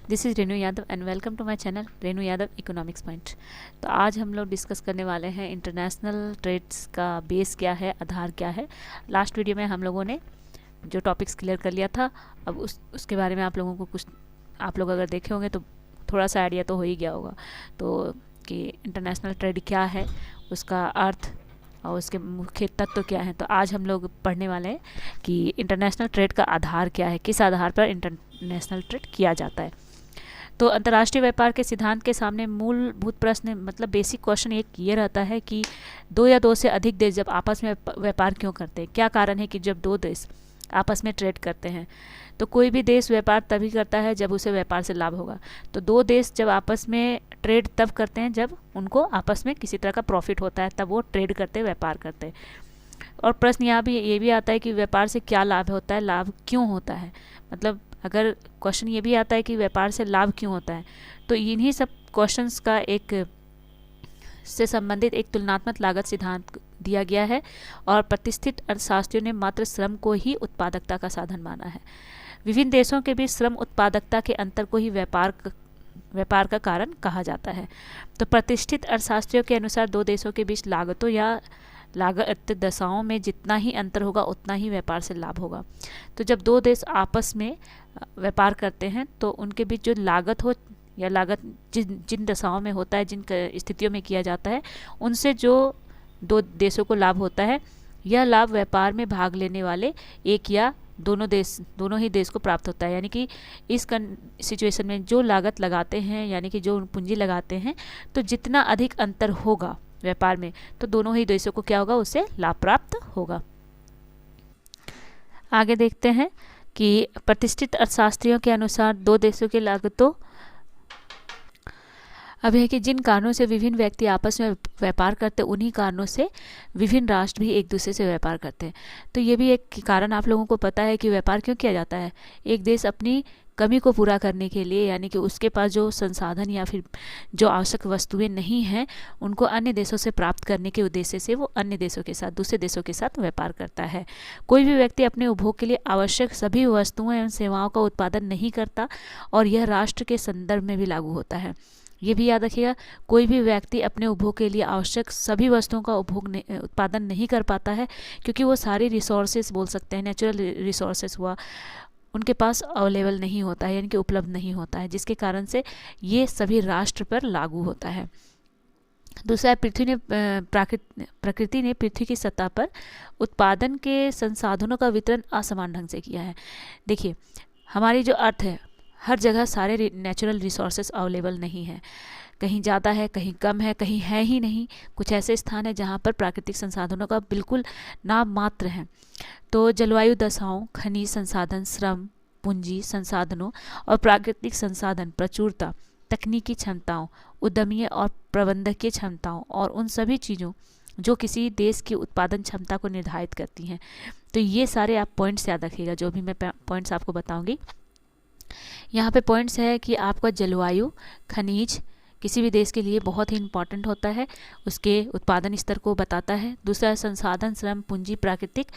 This is Renu Yadav and welcome to my channel Renu Yadav economics point. तो आज हम लोग डिस्कस करने वाले हैं इंटरनेशनल ट्रेड्स का बेस क्या है, आधार क्या है। लास्ट वीडियो में हम लोगों ने जो टॉपिक्स क्लियर कर लिया था, अब उसके बारे में आप लोगों को कुछ, आप लोग अगर देखे होंगे तो थोड़ा सा आइडिया तो हो ही गया होगा। तो कि इंटरनेशनल ट्रेड क्या है, उसका अर्थ और उसके मुख्य तत्व क्या हैं। तो आज हम लोग पढ़ने वाले हैं कि इंटरनेशनल ट्रेड का आधार क्या है, किस आधार पर इंटरनेशनल ट्रेड किया जाता है। तो अंतर्राष्ट्रीय व्यापार के सिद्धांत के सामने मूलभूत प्रश्न, मतलब बेसिक क्वेश्चन एक ये रहता है कि दो या दो से अधिक देश जब आपस में व्यापार क्यों करते हैं। क्या कारण है कि जब दो देश आपस में ट्रेड करते हैं, तो कोई भी देश व्यापार तभी करता है जब उसे व्यापार से लाभ होगा। तो दो देश जब आपस में ट्रेड तब करते हैं जब उनको आपस में किसी तरह का प्रॉफिट होता है, तब वो ट्रेड करते, व्यापार करते हैं। और प्रश्न यहाँ भी ये भी आता है कि व्यापार से क्या लाभ होता है, लाभ क्यों होता है। मतलब अगर क्वेश्चन ये भी आता है कि व्यापार से लाभ क्यों होता है, तो इन्हीं सब क्वेश्चंस का एक से संबंधित एक तुलनात्मक लागत सिद्धांत दिया गया है। और प्रतिष्ठित अर्थशास्त्रियों ने मात्र श्रम को ही उत्पादकता का साधन माना है। विभिन्न देशों के बीच श्रम उत्पादकता के अंतर को ही व्यापार का कारण कहा जाता है। तो प्रतिष्ठित अर्थशास्त्रियों के अनुसार दो देशों के बीच लागतों या लागत दशाओं में जितना ही अंतर होगा उतना ही व्यापार से लाभ होगा। तो जब दो देश आपस में व्यापार करते हैं तो उनके बीच जो लागत हो या लागत जिन दशाओं में होता है, जिन स्थितियों में किया जाता है, उनसे जो दो देशों को लाभ होता है, यह लाभ व्यापार में भाग लेने वाले एक या दोनों ही देश को प्राप्त होता है। यानी कि इस सिचुएशन में जो लागत लगाते हैं, यानी कि जो पूंजी लगाते हैं, तो जितना अधिक अंतर होगा व्यापार में, तो दोनों ही देशों को क्या होगा, उससे लाभ प्राप्त होगा। आगे देखते हैं कि प्रतिष्ठित अर्थशास्त्रियों के अनुसार दो देशों की लागतों अब है कि जिन कारणों से विभिन्न व्यक्ति आपस में व्यापार करते, उन्हीं कारणों से विभिन्न राष्ट्र भी एक दूसरे से व्यापार करते हैं। तो ये भी एक कारण आप लोगों को पता है कि व्यापार क्यों किया जाता है। एक देश अपनी कमी को पूरा करने के लिए, यानी कि उसके पास जो संसाधन या फिर जो आवश्यक वस्तुएं नहीं हैं, उनको अन्य देशों से प्राप्त करने के उद्देश्य से वो अन्य देशों के साथ, दूसरे देशों के साथ व्यापार करता है। कोई भी व्यक्ति अपने उपभोग के लिए आवश्यक सभी वस्तुओं एवं सेवाओं का उत्पादन नहीं करता, और यह राष्ट्र के संदर्भ में भी लागू होता है। ये भी याद रखिएगा, कोई भी व्यक्ति अपने उपभोग के लिए आवश्यक सभी वस्तुओं का उत्पादन नहीं कर पाता है, क्योंकि वो सारे रिसोर्सेज बोल सकते हैं, नेचुरल रिसोर्सेज हुआ, उनके पास अवेलेबल नहीं होता है, यानी कि उपलब्ध नहीं होता है, जिसके कारण से ये सभी राष्ट्र पर लागू होता है। दूसरा, प्रकृति ने पृथ्वी की सतह पर उत्पादन के संसाधनों का वितरण असमान ढंग से किया है। देखिए, हमारी जो अर्थ है, हर जगह सारे नेचुरल रिसोर्सेज अवेलेबल नहीं है, कहीं ज़्यादा है, कहीं कम है, कहीं है ही नहीं। कुछ ऐसे स्थान है जहाँ पर प्राकृतिक संसाधनों का बिल्कुल नाम मात्र है। तो जलवायु दशाओं, खनिज संसाधन, श्रम, पूंजी संसाधनों और प्राकृतिक संसाधन प्रचुरता, तकनीकी क्षमताओं, उद्यमीय और प्रबंधकीय क्षमताओं, और उन सभी चीज़ों जो किसी देश की उत्पादन क्षमता को निर्धारित करती हैं। तो ये सारे आप पॉइंट्स याद रखिएगा, जो भी मैं पॉइंट्स आपको बताऊँगी। यहाँ पे पॉइंट्स है कि आपका जलवायु, खनिज किसी भी देश के लिए बहुत ही इम्पॉर्टेंट होता है, उसके उत्पादन स्तर को बताता है। दूसरा, संसाधन, श्रम, पूंजी, प्राकृतिक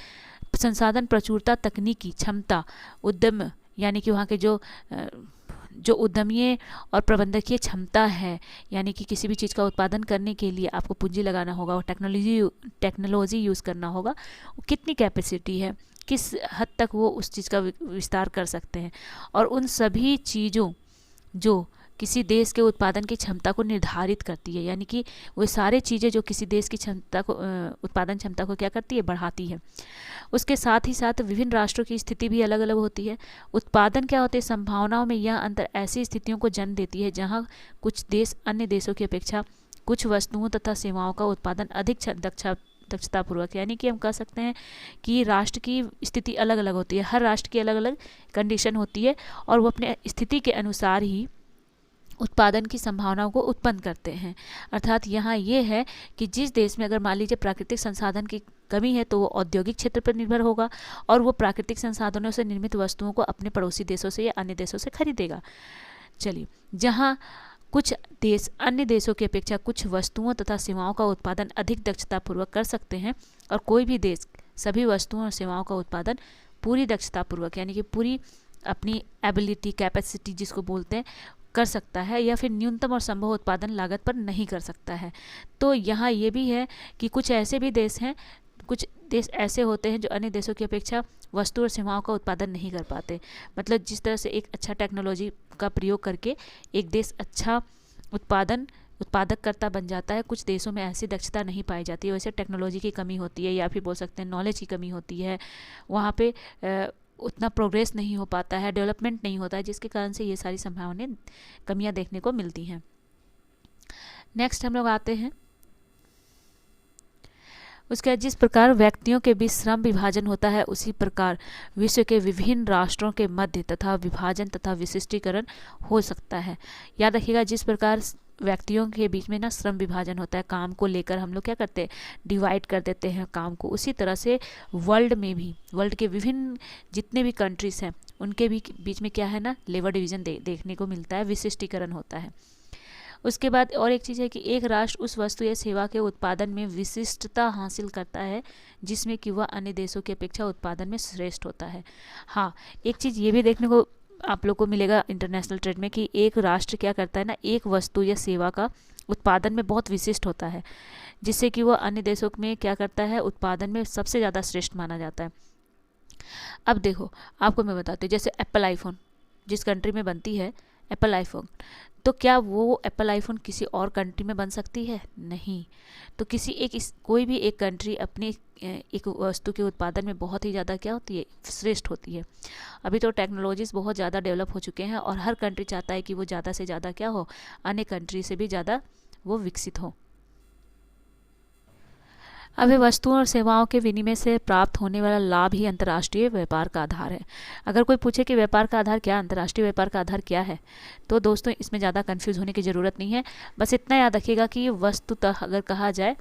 संसाधन प्रचुरता, तकनीकी क्षमता, उद्यम, यानी कि वहाँ के जो उद्यमीय और प्रबंधकीय क्षमता है, यानी कि किसी भी चीज़ का उत्पादन करने के लिए आपको पूंजी लगाना होगा और टेक्नोलॉजी यूज़ करना होगा, कितनी कैपेसिटी है, किस हद तक वो उस चीज़ का विस्तार कर सकते हैं, और उन सभी चीज़ों जो किसी देश के उत्पादन की क्षमता को निर्धारित करती है, यानी कि वो सारे चीज़ें जो किसी देश की क्षमता को, उत्पादन क्षमता को क्या करती है, बढ़ाती है। उसके साथ ही साथ विभिन्न राष्ट्रों की स्थिति भी अलग अलग होती है। उत्पादन क्या होते हैं, संभावनाओं में यह अंतर ऐसी स्थितियों को जन्म देती है जहाँ कुछ देश अन्य देशों की अपेक्षा कुछ वस्तुओं तथा सेवाओं का उत्पादन अधिक दक्षतापूर्वक, यानी कि हम कह सकते हैं कि राष्ट्र की स्थिति अलग अलग होती है, हर राष्ट्र की अलग अलग कंडीशन होती है, और वो अपने स्थिति के अनुसार ही उत्पादन की संभावनाओं को उत्पन्न करते हैं। अर्थात यहाँ ये है कि जिस देश में अगर मान लीजिए प्राकृतिक संसाधन की कमी है, तो वो औद्योगिक क्षेत्र पर निर्भर होगा, और वो प्राकृतिक संसाधनों से निर्मित वस्तुओं को अपने पड़ोसी देशों से या अन्य देशों से खरीदेगा। चलिए, जहाँ कुछ देश अन्य देशों की अपेक्षा कुछ वस्तुओं तथा सेवाओं का उत्पादन अधिक दक्षतापूर्वक कर सकते हैं, और कोई भी देश सभी वस्तुओं और सेवाओं का उत्पादन पूरी दक्षतापूर्वक, यानी कि पूरी अपनी एबिलिटी, कैपेसिटी जिसको बोलते हैं, कर सकता है, या फिर न्यूनतम और संभव उत्पादन लागत पर नहीं कर सकता है। तो यहाँ ये भी है कि कुछ ऐसे भी देश हैं, कुछ देश ऐसे होते हैं जो अन्य देशों की अपेक्षा वस्तु और सेवाओं का उत्पादन नहीं कर पाते। मतलब जिस तरह से एक अच्छा टेक्नोलॉजी का प्रयोग करके एक देश अच्छा उत्पादककर्ता बन जाता है, कुछ देशों में ऐसी दक्षता नहीं पाई जाती है। वैसे टेक्नोलॉजी की कमी होती है, या फिर बोल सकते हैं नॉलेज की कमी होती है, वहाँ पे उतना प्रोग्रेस नहीं हो पाता है, डेवलपमेंट नहीं होता है, जिसके कारण से ये सारी संभावनाएं, कमियां देखने को मिलती हैं। नेक्स्ट हम लोग आते हैं उसके जिस प्रकार व्यक्तियों के बीच श्रम विभाजन होता है, उसी प्रकार विश्व के विभिन्न राष्ट्रों के मध्य तथा विभाजन तथा विशिष्टीकरण हो सकता है। याद रखिएगा, जिस प्रकार व्यक्तियों के बीच में ना श्रम विभाजन होता है, काम को लेकर हम लोग क्या करते हैं, डिवाइड कर देते हैं काम को, उसी तरह से वर्ल्ड में भी, वर्ल्ड के विभिन्न जितने भी कंट्रीज हैं उनके भी बीच में क्या है ना, लेबर डिवीजन देखने को मिलता है, विशिष्टीकरण होता है। उसके बाद और एक चीज़ है कि एक राष्ट्र उस वस्तु या सेवा के उत्पादन में विशिष्टता हासिल करता है जिसमें कि वह अन्य देशों की अपेक्षा उत्पादन में श्रेष्ठ होता है। हाँ, एक चीज़ ये भी देखने को आप लोग को मिलेगा इंटरनेशनल ट्रेड में कि एक राष्ट्र क्या करता है ना, एक वस्तु या सेवा का उत्पादन में बहुत विशिष्ट होता है, जिससे कि वह अन्य देशों में क्या करता है, उत्पादन में सबसे ज़्यादा श्रेष्ठ माना जाता है। अब देखो, आपको मैं बताती हूँ, जैसे एप्पल आईफोन जिस कंट्री में बनती है एप्पल आईफोन, तो क्या वो एप्पल आईफोन किसी और कंट्री में बन सकती है? नहीं। तो कोई भी एक कंट्री अपनी एक वस्तु के उत्पादन में बहुत ही ज़्यादा क्या होती है, श्रेष्ठ होती है। अभी तो टेक्नोलॉजीज़ बहुत ज़्यादा डेवलप हो चुके हैं और हर कंट्री चाहता है कि वो ज़्यादा से ज़्यादा क्या हो, अन्य कंट्री से भी ज़्यादा वो विकसित हो। अब वस्तुओं और सेवाओं के विनिमय से प्राप्त होने वाला लाभ ही अंतर्राष्ट्रीय व्यापार का आधार है। अगर कोई पूछे कि व्यापार का आधार क्या, अंतर्राष्ट्रीय व्यापार का आधार क्या है, तो दोस्तों इसमें ज़्यादा कंफ्यूज होने की ज़रूरत नहीं है। बस इतना याद रखिएगा कि वस्तुतः अगर कहा जाए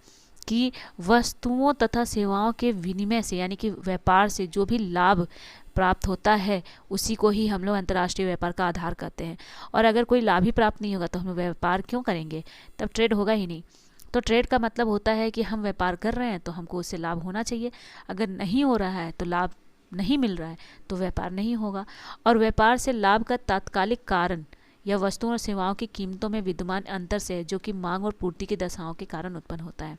कि वस्तुओं तथा सेवाओं के विनिमय से, यानी कि व्यापार से जो भी लाभ प्राप्त होता है, उसी को ही हम लोग अंतर्राष्ट्रीय व्यापार का आधार कहते हैं। और अगर कोई लाभ ही प्राप्त नहीं होगा तो हम व्यापार क्यों करेंगे, तब ट्रेड होगा ही नहीं। तो ट्रेड का मतलब होता है कि हम व्यापार कर रहे हैं तो हमको उससे लाभ होना चाहिए, अगर नहीं हो रहा है तो लाभ नहीं मिल रहा है तो व्यापार नहीं होगा। और व्यापार से लाभ का तात्कालिक कारण या वस्तुओं और सेवाओं की कीमतों में विद्यमान अंतर से, जो कि मांग और पूर्ति की दशाओं के कारण उत्पन्न होता है।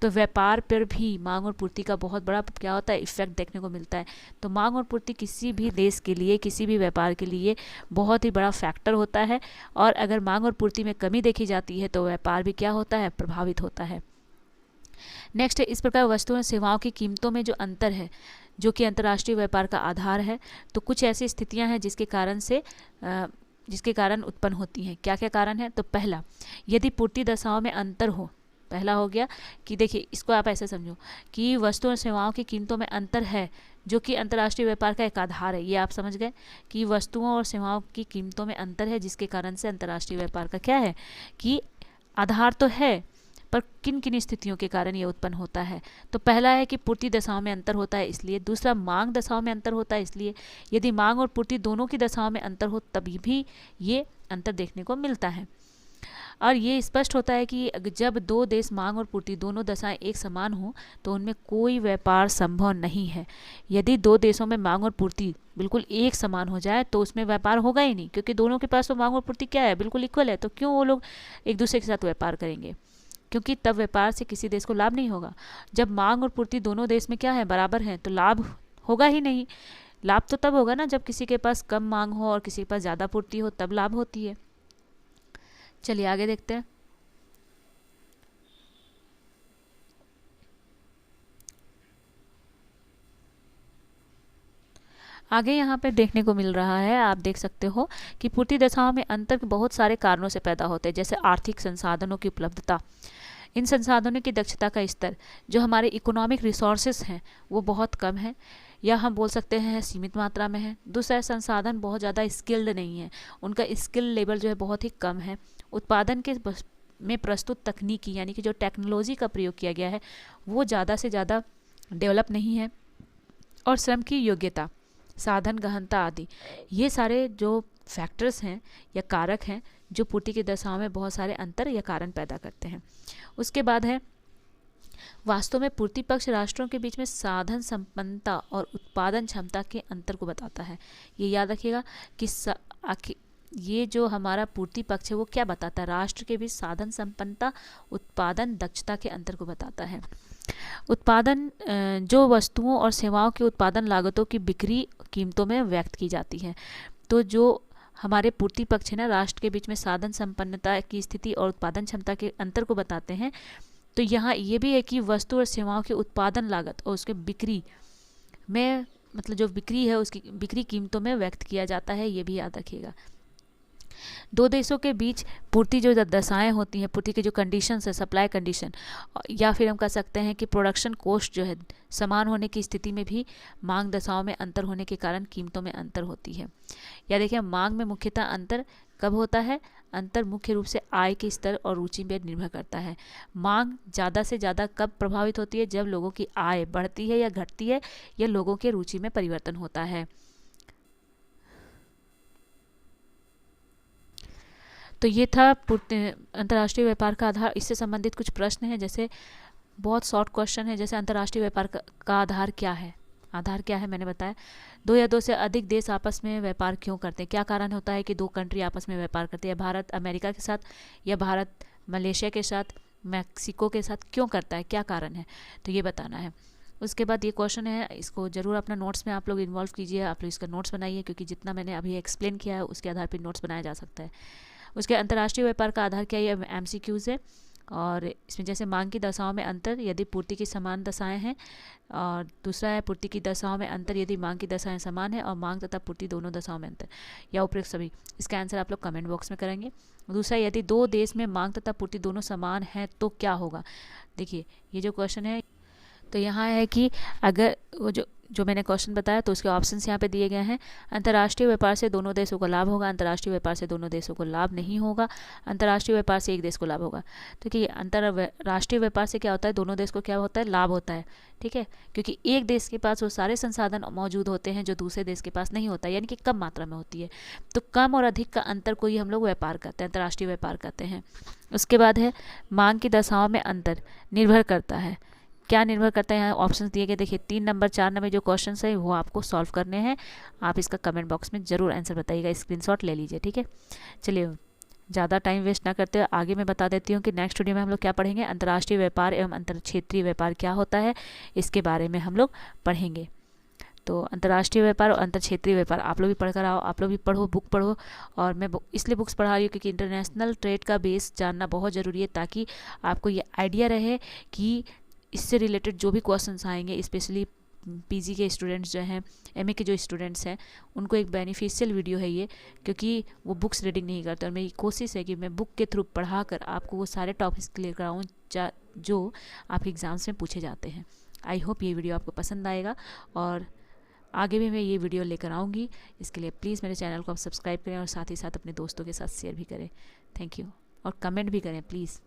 तो व्यापार पर भी मांग और पूर्ति का बहुत बड़ा क्या होता है, इफेक्ट देखने को मिलता है। तो मांग और पूर्ति किसी भी देश के लिए, किसी भी व्यापार के लिए बहुत ही बड़ा फैक्टर होता है। और अगर मांग और पूर्ति में कमी देखी जाती है तो व्यापार भी क्या होता है, प्रभावित होता है। नेक्स्ट है, इस प्रकार वस्तुओं और सेवाओं की कीमतों में जो अंतर है, जो कि अंतर्राष्ट्रीय व्यापार का आधार है, तो कुछ ऐसी स्थितियां हैं जिसके कारण उत्पन्न होती हैं। क्या क्या कारण है? तो पहला, यदि पूर्ति दशाओं में अंतर हो। पहला हो गया कि देखिए, इसको आप ऐसे समझो कि वस्तुओं और सेवाओं की कीमतों में अंतर है, जो कि अंतर्राष्ट्रीय व्यापार का एक आधार है। ये आप समझ गए कि वस्तुओं और सेवाओं की कीमतों में अंतर है, जिसके कारण से अंतर्राष्ट्रीय व्यापार का क्या है कि आधार तो है, पर किन किन स्थितियों के कारण ये उत्पन्न होता है। तो पहला है कि पूर्ति दशाओं में अंतर होता है, इसलिए। दूसरा, मांग दशाओं में अंतर होता है, इसलिए। यदि मांग और पूर्ति दोनों की दशाओं में अंतर हो तभी भी ये अंतर देखने को मिलता है। और ये स्पष्ट होता है कि जब दो देश मांग और पूर्ति दोनों दशाएं एक समान हो तो उनमें कोई व्यापार संभव नहीं है। यदि दो देशों में मांग और पूर्ति बिल्कुल एक समान हो जाए तो उसमें व्यापार होगा ही नहीं, क्योंकि दोनों के पास तो मांग और पूर्ति क्या है, बिल्कुल इक्वल है। तो क्यों वो लोग एक दूसरे के साथ व्यापार करेंगे? क्योंकि तब व्यापार से किसी देश को लाभ नहीं होगा। जब मांग और पूर्ति दोनों देश में क्या है, बराबर है, तो लाभ होगा ही नहीं। लाभ तो तब होगा ना जब किसी के पास कम मांग हो और किसी के पास ज़्यादा पूर्ति हो, तब लाभ होती है। चलिए आगे देखते हैं। आगे यहाँ पे देखने को मिल रहा है, आप देख सकते हो कि पूर्ति दशाओं में अंतर बहुत सारे कारणों से पैदा होते हैं, जैसे आर्थिक संसाधनों की उपलब्धता, इन संसाधनों की दक्षता का स्तर, जो हमारे इकोनॉमिक रिसोर्सेस हैं वो बहुत कम है, या हम बोल सकते हैं सीमित मात्रा में है। दूसरा, संसाधन बहुत ज़्यादा स्किल्ड नहीं है, उनका स्किल लेवल जो है बहुत ही कम है। उत्पादन के में प्रस्तुत तकनीकी, यानी कि जो टेक्नोलॉजी का प्रयोग किया गया है वो ज़्यादा से ज़्यादा डेवलप नहीं है। और श्रम की योग्यता, साधन गहनता आदि, ये सारे जो फैक्टर्स हैं या कारक हैं जो पूर्ति की दशाओं में बहुत सारे अंतर या कारण पैदा करते हैं। उसके बाद है वास्तव में पूर्ति पक्ष राष्ट्रों के बीच में साधन संपन्नता और उत्पादन क्षमता के अंतर को बताता है। ये याद रखिएगा कि ये जो हमारा पूर्ति पक्ष है वो क्या बताता है, राष्ट्र के बीच साधन संपन्नता उत्पादन दक्षता के अंतर को बताता है। उत्पादन जो वस्तुओं और सेवाओं की उत्पादन लागतों की बिक्री कीमतों में व्यक्त की जाती है। तो जो हमारे पूर्ति पक्ष है ना, राष्ट्र के बीच में साधन संपन्नता की स्थिति और उत्पादन क्षमता के अंतर को बताते हैं। तो यहाँ ये भी है कि वस्तु और सेवाओं की उत्पादन लागत और उसके बिक्री में, मतलब जो बिक्री है उसकी बिक्री कीमतों में व्यक्त किया जाता है, ये भी याद रखिएगा। दो देशों के बीच पूर्ति जो दशाएं होती हैं, पूर्ति की जो कंडीशंस है, सप्लाई कंडीशन, या फिर हम कह सकते हैं कि प्रोडक्शन कॉस्ट जो है, समान होने की स्थिति में भी मांग दशाओं में अंतर होने के कारण कीमतों में अंतर होती है। या देखिए, मांग में मुख्यतः अंतर कब होता है? अंतर मुख्य रूप से आय के स्तर और रुचि पर निर्भर करता है। मांग ज़्यादा से ज़्यादा कब प्रभावित होती है? जब लोगों की आय बढ़ती है या घटती है, या लोगों के रुचि में परिवर्तन होता है। तो ये था अंतर्राष्ट्रीय व्यापार का आधार। इससे संबंधित कुछ प्रश्न हैं, जैसे बहुत शॉर्ट क्वेश्चन है, जैसे अंतर्राष्ट्रीय व्यापार का आधार क्या है? आधार क्या है मैंने बताया। दो या दो से अधिक देश आपस में व्यापार क्यों करते हैं? क्या कारण होता है कि दो कंट्री आपस में व्यापार करते हैं? भारत अमेरिका के साथ, या भारत मलेशिया के साथ, मैक्सिको के साथ क्यों करता है? क्या कारण है? तो ये बताना है। उसके बाद ये क्वेश्चन है, इसको ज़रूर अपना नोट्स में आप लोग इन्वॉल्व कीजिए, आप लोग इसका नोट्स बनाइए, क्योंकि जितना मैंने अभी एक्सप्लेन किया है उसके आधार पर नोट्स बनाया जा सकता है। उसके अंतर्राष्ट्रीय व्यापार का आधार क्या है? ये MCQs है। और इसमें जैसे मांग की दशाओं में अंतर यदि पूर्ति की समान दशाएं हैं, और दूसरा है पूर्ति की दशाओं में अंतर यदि मांग की दशाएं समान है, और मांग तथा पूर्ति दोनों दशाओं में अंतर, या उपयुक्त सभी। इसका आंसर आप लोग कमेंट बॉक्स में करेंगे। दूसरा, यदि दो देश में मांग तथा पूर्ति दोनों समान है तो क्या होगा? देखिए, ये जो क्वेश्चन है, तो यहाँ है कि अगर वो जो मैंने क्वेश्चन बताया, तो उसके ऑप्शंस यहाँ पे दिए गए हैं। अंतर्राष्ट्रीय व्यापार से दोनों देशों को लाभ होगा, अंतर्राष्ट्रीय व्यापार से दोनों देशों को लाभ नहीं होगा, अंतर्राष्ट्रीय व्यापार से एक देश को लाभ होगा। तो कि अंतर्राष्ट्रीय व्यापार से क्या होता है? दोनों देश को क्या होता है? लाभ होता है। ठीक है, क्योंकि एक देश के पास वो सारे संसाधन मौजूद होते हैं जो दूसरे देश के पास नहीं होता, यानी कि कम मात्रा में होती है। तो कम और अधिक का अंतर को ही हम लोग व्यापार करते हैं, अंतर्राष्ट्रीय व्यापार करते हैं। उसके बाद है मांग की दशाओं में अंतर निर्भर करता है। क्या निर्भर करता है? यहाँ ऑप्शंस दिए गए, देखिए 3 नंबर 4 नंबर जो क्वेश्चन है वो आपको सॉल्व करने हैं। आप इसका कमेंट बॉक्स में ज़रूर आंसर बताइएगा, स्क्रीनशॉट ले लीजिए। ठीक है, चलिए ज़्यादा टाइम वेस्ट ना करते हुए आगे मैं बता देती हूँ कि नेक्स्ट वीडियो में हम लोग क्या पढ़ेंगे। अंतर्राष्ट्रीय व्यापार एवं अंतर क्षेत्रीय व्यापार क्या होता है, इसके बारे में हम लोग पढ़ेंगे। तो अंतर्राष्ट्रीय व्यापार और अंतर क्षेत्रीय व्यापार आप लोग भी पढ़ कर आओ, आप लोग भी पढ़ो, बुक पढ़ो। और मैं इसलिए बुक्स पढ़ा रही हूँ क्योंकि इंटरनेशनल ट्रेड का बेस जानना बहुत ज़रूरी है, ताकि आपको ये आइडिया रहे कि इससे रिलेटेड जो भी क्वेश्चंस आएंगे, स्पेशली पीजी के स्टूडेंट्स जो हैं, एमए के जो स्टूडेंट्स हैं, उनको एक बेनिफिशियल वीडियो है ये, क्योंकि वो बुक्स रीडिंग नहीं करते। और मेरी कोशिश है कि मैं बुक के थ्रू पढ़ाकर आपको वो सारे टॉपिक्स क्लियर कराऊँ जो आपके एग्ज़ाम्स में पूछे जाते हैं। आई होप ये वीडियो आपको पसंद आएगा, और आगे भी मैं ये वीडियो लेकर आऊँगी। इसके लिए प्लीज़ मेरे चैनल को आप सब्सक्राइब करें, और साथ ही साथ अपने दोस्तों के साथ शेयर भी करें। थैंक यू, और कमेंट भी करें प्लीज़।